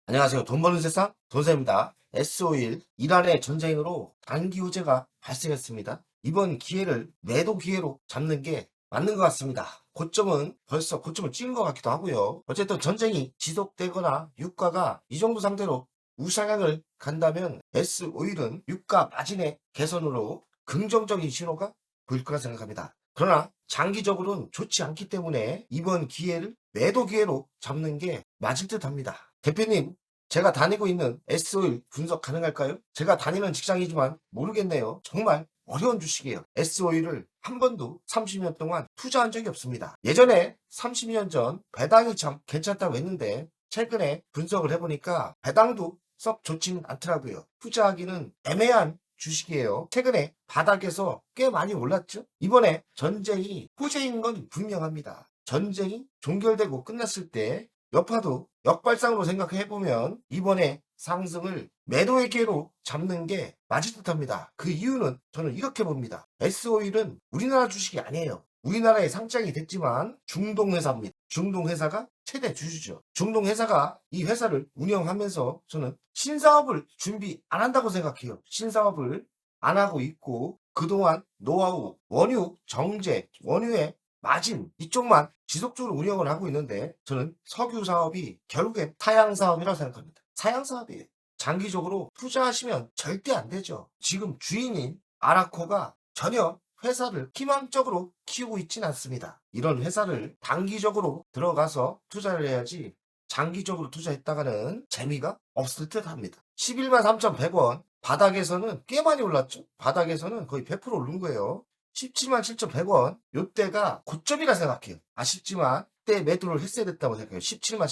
안녕하세요. 돈 버는 세상 돈사입니다. S-오일 이란의 전쟁으로 단기 호재가 발생했습니다. 이번 기회를 매도 기회로 잡는 게 맞는 것 같습니다. 고점은 벌써 고점을 찍은 것 같기도 하고요. 어쨌든 전쟁이 지속되거나 유가가 이 정도 상태로 우상향을 간다면 S-오일은 유가 마진의 개선으로 긍정적인 신호가 보일 거라 생각합니다. 그러나 장기적으로는 좋지 않기 때문에 이번 기회를 매도 기회로 잡는 게 맞을 듯 합니다. 대표님, 제가 다니고 있는 S-오일 분석 가능할까요? 제가 다니는 직장이지만 모르겠네요. 정말 어려운 주식이에요. S-오일을 한 번도 30년 동안 투자한 적이 없습니다. 예전에 30년 전 배당이 참 괜찮다고 했는데 최근에 분석을 해보니까 배당도 썩 좋지는 않더라고요. 투자하기는 애매한 주식이에요. 최근에 바닥에서 꽤 많이 올랐죠? 이번에 전쟁이 호재인 건 분명합니다. 전쟁이 종결되고 끝났을 때 여파도 역발상으로 생각해보면 이번에 상승을 매도의 기회로 잡는 게 맞을 듯합니다. 그 이유는 저는 이렇게 봅니다. S-오일은 우리나라 주식이 아니에요. 우리나라에 상장이 됐지만 중동회사입니다. 중동회사가 최대 주주죠. 중동회사가 이 회사를 운영하면서 저는 신사업을 준비 안 한다고 생각해요. 신사업을 안 하고 있고 그동안 노하우, 원유, 정제, 원유의 마진 이쪽만 지속적으로 운영을 하고 있는데 저는 석유 사업이 결국엔 타양 사업이라고 생각합니다. 사양 사업이에요. 장기적으로 투자하시면 절대 안 되죠. 지금 주인인 아라코가 전혀 회사를 희망적으로 키우고 있진 않습니다. 이런 회사를 단기적으로 들어가서 투자를 해야지 장기적으로 투자했다가는 재미가 없을 듯 합니다. 11만 3,100원 바닥에서는 꽤 많이 올랐죠. 바닥에서는 거의 100% 오른 거예요. 17만 7,100원 요때가 고점이라 생각해요. 아쉽지만 그때 매도를 했어야 됐다고 생각해요. 17만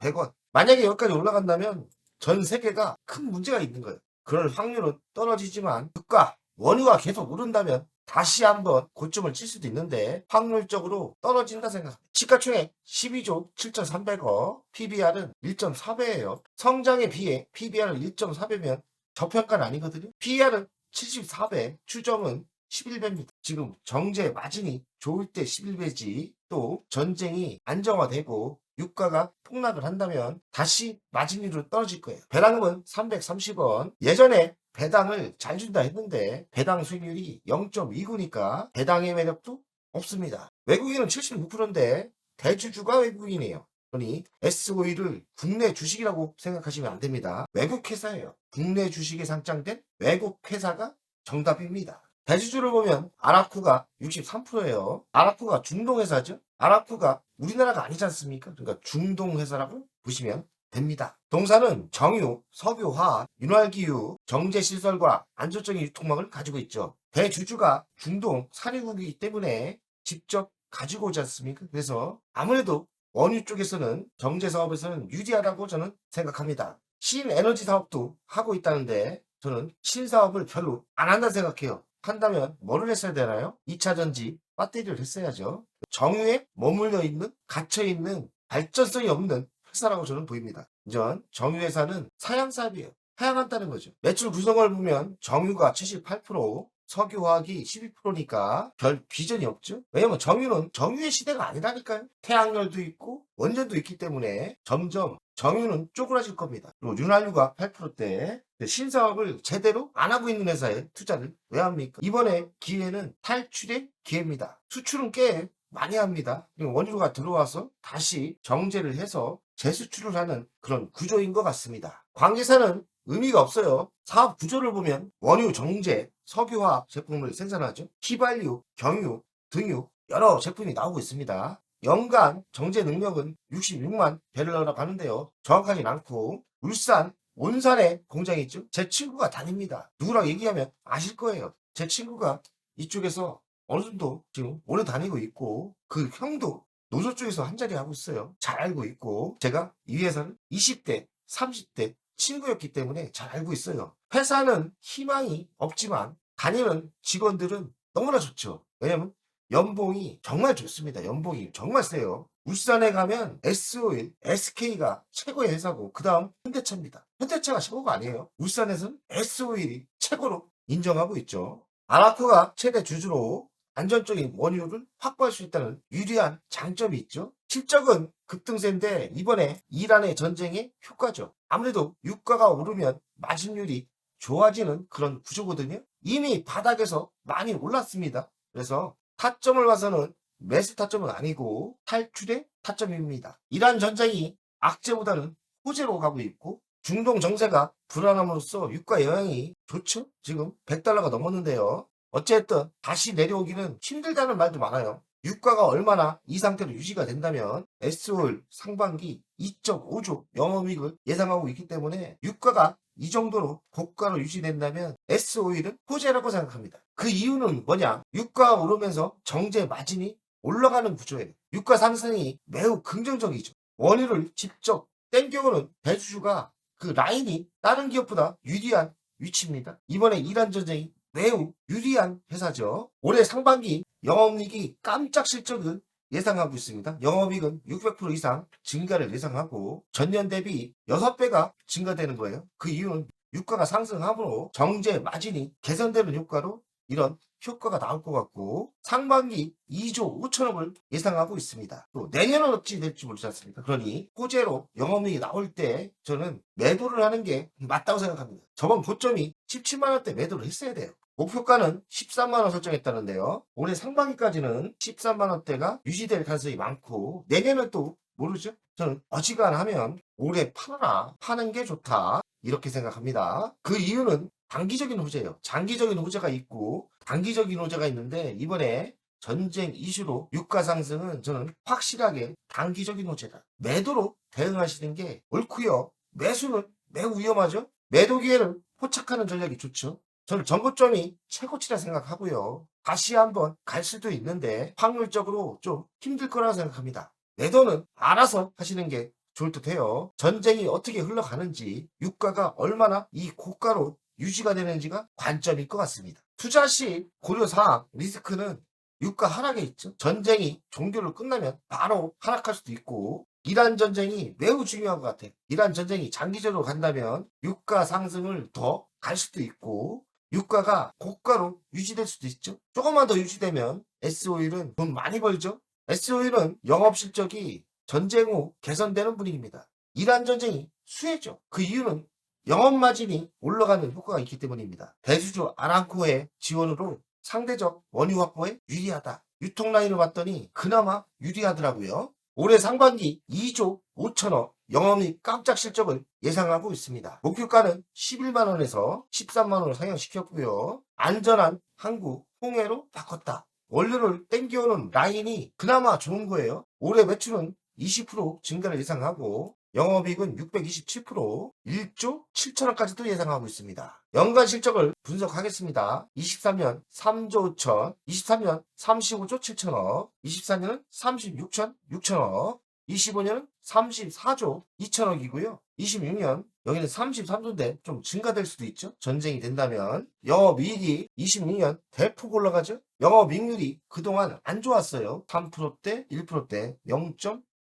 7,100원. 만약에 여기까지 올라간다면 전 세계가 큰 문제가 있는 거예요. 그럴 확률은 떨어지지만 주가, 원유가 계속 오른다면 다시 한번 고점을 칠 수도 있는데 확률적으로 떨어진다 생각합니다. 시가총액 12조 7,300억, PBR은 1.4배예요. 성장에 비해 PBR은 1.4배면 저평가는 아니거든요. PER은 74배, 추정은 11배입니다. 지금 정제 마진이 좋을 때 11배지 또 전쟁이 안정화되고 유가가 폭락을 한다면 다시 마진율은 떨어질 거예요. 배당금은 330원. 예전에 배당을 잘 준다 했는데 배당 수익률이 0.29니까 배당의 매력도 없습니다. 외국인은 76%인데 대주주가 외국인이에요. 그러니 S-오일을 국내 주식이라고 생각하시면 안 됩니다. 외국 회사예요. 국내 주식에 상장된 외국 회사가 정답입니다. 대주주를 보면 아라코가 63%예요. 아라코가 중동 회사죠. 아라코가 우리나라가 아니지 않습니까? 그러니까 중동 회사라고 보시면 됩니다. 동사는 정유, 석유, 화학, 윤활기유, 정제시설과 안정적인 유통망을 가지고 있죠. 대주주가 중동 산유국이기 때문에 직접 가지고 오지 않습니까? 그래서 아무래도 원유 쪽에서는 정제 사업에서는 유리하다고 저는 생각합니다. 신에너지 사업도 하고 있다는데 저는 신사업을 별로 안 한다 생각해요. 한다면 뭐를 했어야 되나요? 2차전지 배터리를 했어야죠. 정유에 머물러 있는 갇혀 있는 발전성이 없는 회사라고 저는 보입니다. 이전 정유회사는 사양사업이에요. 하향한다는 거죠. 매출 구성을 보면 정유가 78%, 석유화학이 12%니까 별 비전이 없죠. 왜냐면 정유는 정유의 시대가 아니라니까요. 태양열도 있고 원전도 있기 때문에 점점 정유는 쪼그라질 겁니다. 그리고 윤활유가 8%대 신사업을 제대로 안 하고 있는 회사에 투자를 왜 합니까? 이번에 기회는 탈출의 기회입니다. 수출은 꽤 많이 합니다. 원유가 들어와서 다시 정제를 해서 재수출을 하는 그런 구조인 것 같습니다. 관계사는 의미가 없어요. 사업 구조를 보면 원유, 정제, 석유화학 제품을 생산하죠. 휘발유, 경유, 등유 여러 제품이 나오고 있습니다. 연간 정제 능력은 66만 배럴이라고 하는데요. 정확하진 않고 울산, 온산에 공장이 있죠. 제 친구가 다닙니다. 누구랑 얘기하면 아실 거예요. 제 친구가 이쪽에서 어느 정도 지금 오래 다니고 있고 그 형도 노조 쪽에서 한 자리 하고 있어요. 잘 알고 있고 제가 이 회사는 20대, 30대 친구였기 때문에 잘 알고 있어요. 회사는 희망이 없지만 다니는 직원들은 너무나 좋죠. 왜냐면 연봉이 정말 좋습니다. 연봉이 정말 세요. 울산에 가면 S-오일, SK가 최고의 회사고 그 다음 현대차입니다. 현대차가 최고가 아니에요. 울산에서는 S-오일이 최고로 인정하고 있죠. 아라코가 최대 주주로 안전적인 원유를 확보할 수 있다는 유리한 장점이 있죠. 실적은 급등세인데 이번에 이란의 전쟁의 효과죠. 아무래도 유가가 오르면 마진율이 좋아지는 그런 구조거든요. 이미 바닥에서 많이 올랐습니다. 그래서 타점을 봐서는 매수 타점은 아니고 탈출의 타점입니다. 이란 전쟁이 악재보다는 호재로 가고 있고 중동 정세가 불안함으로써 유가 영향이 좋죠. 지금 100달러가 넘었는데요. 어쨌든 다시 내려오기는 힘들다는 말도 많아요. 유가가 얼마나 이 상태로 유지가 된다면 S오일 상반기 2.5조 영업이익을 예상하고 있기 때문에 유가가 이 정도로 고가로 유지된다면 S오일은 호재라고 생각합니다. 그 이유는 뭐냐? 유가가 오르면서 정제 마진이 올라가는 구조예요. 유가 상승이 매우 긍정적이죠. 원유를 직접 땡겨오는 대주주가 그 라인이 다른 기업보다 유리한 위치입니다. 이번에 이란 전쟁이 매우 유리한 회사죠. 올해 상반기 영업이익이 깜짝 실적을 예상하고 있습니다. 영업이익은 600% 이상 증가를 예상하고 전년 대비 6배가 증가되는 거예요. 그 이유는 유가가 상승함으로 정제 마진이 개선되는 효과로 이런 효과가 나올 것 같고 상반기 2조 5천억을 예상하고 있습니다. 또 내년은 어찌 될지 모르지 않습니까? 그러니 호재로 영업이익이 나올 때 저는 매도를 하는 게 맞다고 생각합니다. 저번 고점이 17만 원대 매도를 했어야 돼요. 목표가는 13만 원 설정했다는데요. 올해 상반기까지는 13만 원대가 유지될 가능성이 많고 내년은 또 모르죠. 저는 어지간하면 올해 팔아라, 파는 게 좋다 이렇게 생각합니다. 그 이유는 단기적인 호재예요. 장기적인 호재가 있고 단기적인 호재가 있는데 이번에 전쟁 이슈로 유가 상승은 저는 확실하게 단기적인 호재다. 매도로 대응하시는 게 옳고요. 매수는 매우 위험하죠. 매도 기회를 포착하는 전략이 좋죠. 저는 전고점이 최고치라 생각하고요. 다시 한번 갈 수도 있는데 확률적으로 좀 힘들 거라고 생각합니다. 매도는 알아서 하시는 게 좋을 듯 해요. 전쟁이 어떻게 흘러가는지 유가가 얼마나 이 고가로 유지가 되는지가 관점일 것 같습니다. 투자 시 고려사항 리스크는 유가 하락에 있죠. 전쟁이 종교를 끝나면 바로 하락할 수도 있고 이란 전쟁이 매우 중요한 것 같아요. 이란 전쟁이 장기적으로 간다면 유가 상승을 더 갈 수도 있고 유가가 고가로 유지될 수도 있죠. 조금만 더 유지되면 S오일은 돈 많이 벌죠. S오일은 영업 실적이 전쟁 후 개선되는 분위기입니다. 이란 전쟁이 수혜죠. 그 이유는 영업 마진이 올라가는 효과가 있기 때문입니다. 대주주 아람코의 지원으로 상대적 원유 확보에 유리하다. 유통 라인을 봤더니 그나마 유리하더라고요. 올해 상반기 2조 5천억 영업이익 깜짝 실적을 예상하고 있습니다. 목표가는 11만 원에서 13만 원을 상향시켰고요. 안전한 항구 홍해로 바꿨다. 원료를 땡겨오는 라인이 그나마 좋은 거예요. 올해 매출은 20% 증가를 예상하고 영업이익은 627% 1조 7천억까지도 예상하고 있습니다. 연간 실적을 분석하겠습니다. 23년 3조 5천, 23년 35조 7천억, 24년은 36천 6천억, 25년은 34조 2천억이고요. 26년 여기는 33조인데 좀 증가될 수도 있죠. 전쟁이 된다면 영업이익이 26년 대폭 올라가죠. 영업이익률이 그동안 안 좋았어요. 3%대, 1%대,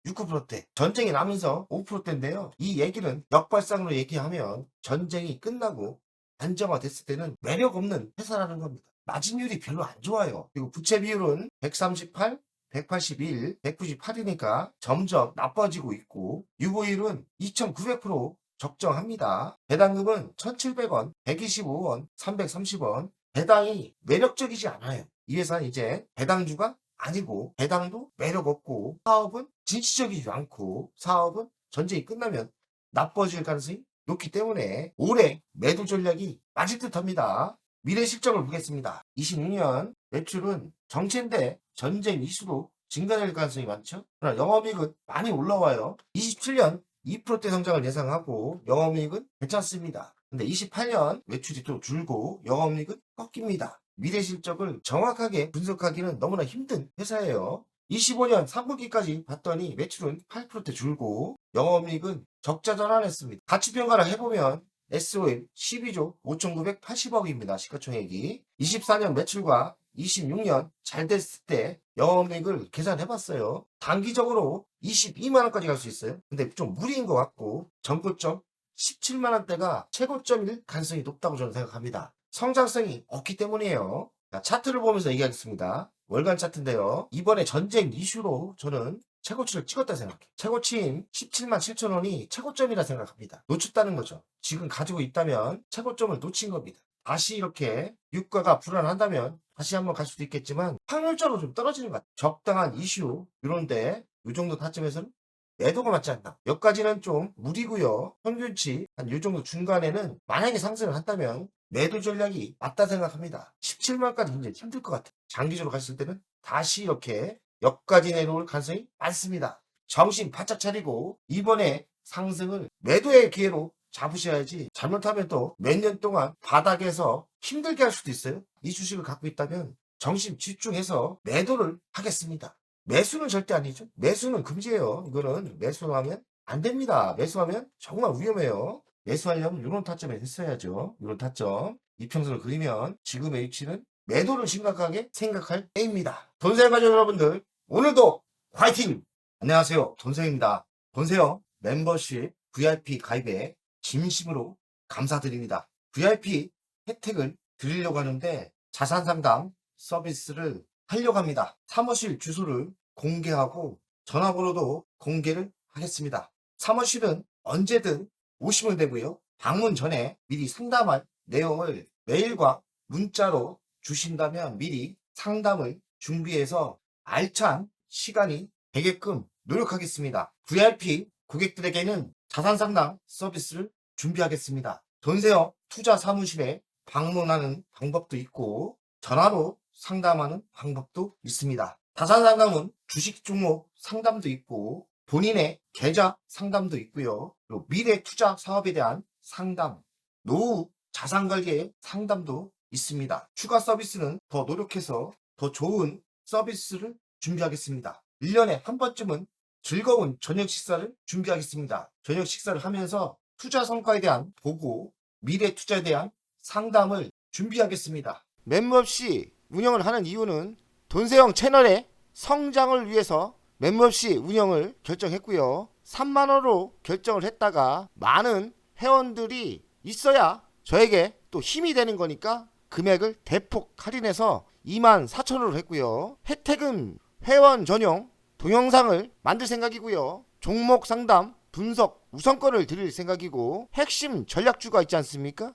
0.69%대. 전쟁이 나면서 5%대인데요. 이 얘기는 역발상으로 얘기하면 전쟁이 끝나고 안정화됐을 때는 매력 없는 회사라는 겁니다. 마진율이 별로 안 좋아요. 그리고 부채 비율은 138, 181, 198이니까 점점 나빠지고 있고 유보율은 2900% 적정합니다. 배당금은 1700원, 125원, 330원. 배당이 매력적이지 않아요. 이 회사는 이제 배당주가 아니고 배당도 매력 없고 사업은 진취적이지 않고 사업은 전쟁이 끝나면 나빠질 가능성이 높기 때문에 올해 매도 전략이 맞을 듯합니다. 미래 실적을 보겠습니다. 26년 매출은 정체인데 전쟁 이슈로 증가될 가능성이 많죠. 그러나 영업이익은 많이 올라와요. 27년 2%대 성장을 예상하고 영업이익은 괜찮습니다. 근데 28년 매출이 또 줄고 영업이익은 꺾입니다. 미래 실적을 정확하게 분석하기는 너무나 힘든 회사예요. 25년 3분기까지 봤더니 매출은 8%대 줄고 영업이익은 적자 전환했습니다. 가치평가를 해보면 SOL 12조 5,980억입니다. 시가총액이. 24년 매출과 26년 잘 됐을 때 영업이익을 계산해봤어요. 단기적으로 22만 원까지 갈 수 있어요. 근데 좀 무리인 것 같고 전고점 17만 원대가 최고점일 가능성이 높다고 저는 생각합니다. 성장성이 없기 때문이에요. 자, 차트를 보면서 얘기하겠습니다. 월간 차트인데요. 이번에 전쟁 이슈로 저는 최고치를 찍었다 생각해요. 최고치인 17만 7천 원이 최고점이라 생각합니다. 놓쳤다는 거죠. 지금 가지고 있다면 최고점을 놓친 겁니다. 다시 이렇게 유가가 불안한다면 다시 한번 갈 수도 있겠지만 확률적으로 좀 떨어지는 것 같아요. 적당한 이슈 이런데 이 정도 타점에서는 매도가 맞지 않나. 여기까지는 좀 무리고요. 평균치 한 이 정도 중간에는 만약에 상승을 한다면 매도 전략이 맞다 생각합니다. 17만까지 굉장히 힘들 것 같아요. 장기적으로 갔을 때는 다시 이렇게 여기까지 내려올 가능성이 많습니다. 정신 바짝 차리고 이번에 상승을 매도의 기회로 잡으셔야지 잘못하면 또 몇 년 동안 바닥에서 힘들게 할 수도 있어요. 이 주식을 갖고 있다면 정신 집중해서 매도를 하겠습니다. 매수는 절대 아니죠. 매수는 금지예요. 이거는 매수하면 안 됩니다. 매수하면 정말 위험해요. 매수하려면 이런 타점에 했어야죠. 이런 타점. 이평선을 그리면 지금의 위치는 매도를 심각하게 생각할 때입니다. 돈세요 가족 여러분들, 오늘도 화이팅! 안녕하세요. 돈세입니다. 돈세요 멤버십 VIP 가입에 진심으로 감사드립니다. VIP 혜택을 드리려고 하는데 자산 상담 서비스를 하려고 합니다. 사무실 주소를 공개하고 전화번호도 공개를 하겠습니다. 사무실은 언제든 오시면 되고요. 방문 전에 미리 상담할 내용을 메일과 문자로 주신다면 미리 상담을 준비해서 알찬 시간이 되게끔 노력하겠습니다. VIP 고객들에게는 자산 상담 서비스를 준비하겠습니다. 돈세요 투자 사무실에 방문하는 방법도 있고 전화로 상담하는 방법도 있습니다. 자산 상담은 주식 종목 상담도 있고 본인의 계좌 상담도 있고요. 그리고 미래 투자 사업에 대한 상담, 노후 자산 관리의 상담도 있습니다. 추가 서비스는 더 노력해서 더 좋은 서비스를 준비하겠습니다. 1년에 한 번쯤은 즐거운 저녁 식사를 준비하겠습니다. 저녁 식사를 하면서 투자 성과에 대한 보고, 미래 투자에 대한 상담을 준비하겠습니다. 멤버십 운영을 하는 이유는 돈세영 채널의 성장을 위해서 멤버십 운영을 결정했고요. 3만원으로 결정을 했다가 많은 회원들이 있어야 저에게 또 힘이 되는 거니까 금액을 대폭 할인해서 24,000원으로 했고요. 혜택은 회원 전용 동영상을 만들 생각이고요. 종목 상담 분석 우선권을 드릴 생각이고 핵심 전략주가 있지 않습니까?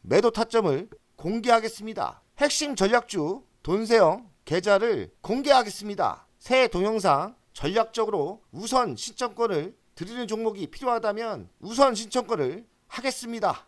매도 타점을 공개하겠습니다. 핵심 전략주 돈세영 계좌를 공개하겠습니다. 새 동영상 전략적으로 우선 신청권을 드리는 종목이 필요하다면 우선 신청권을 하겠습니다.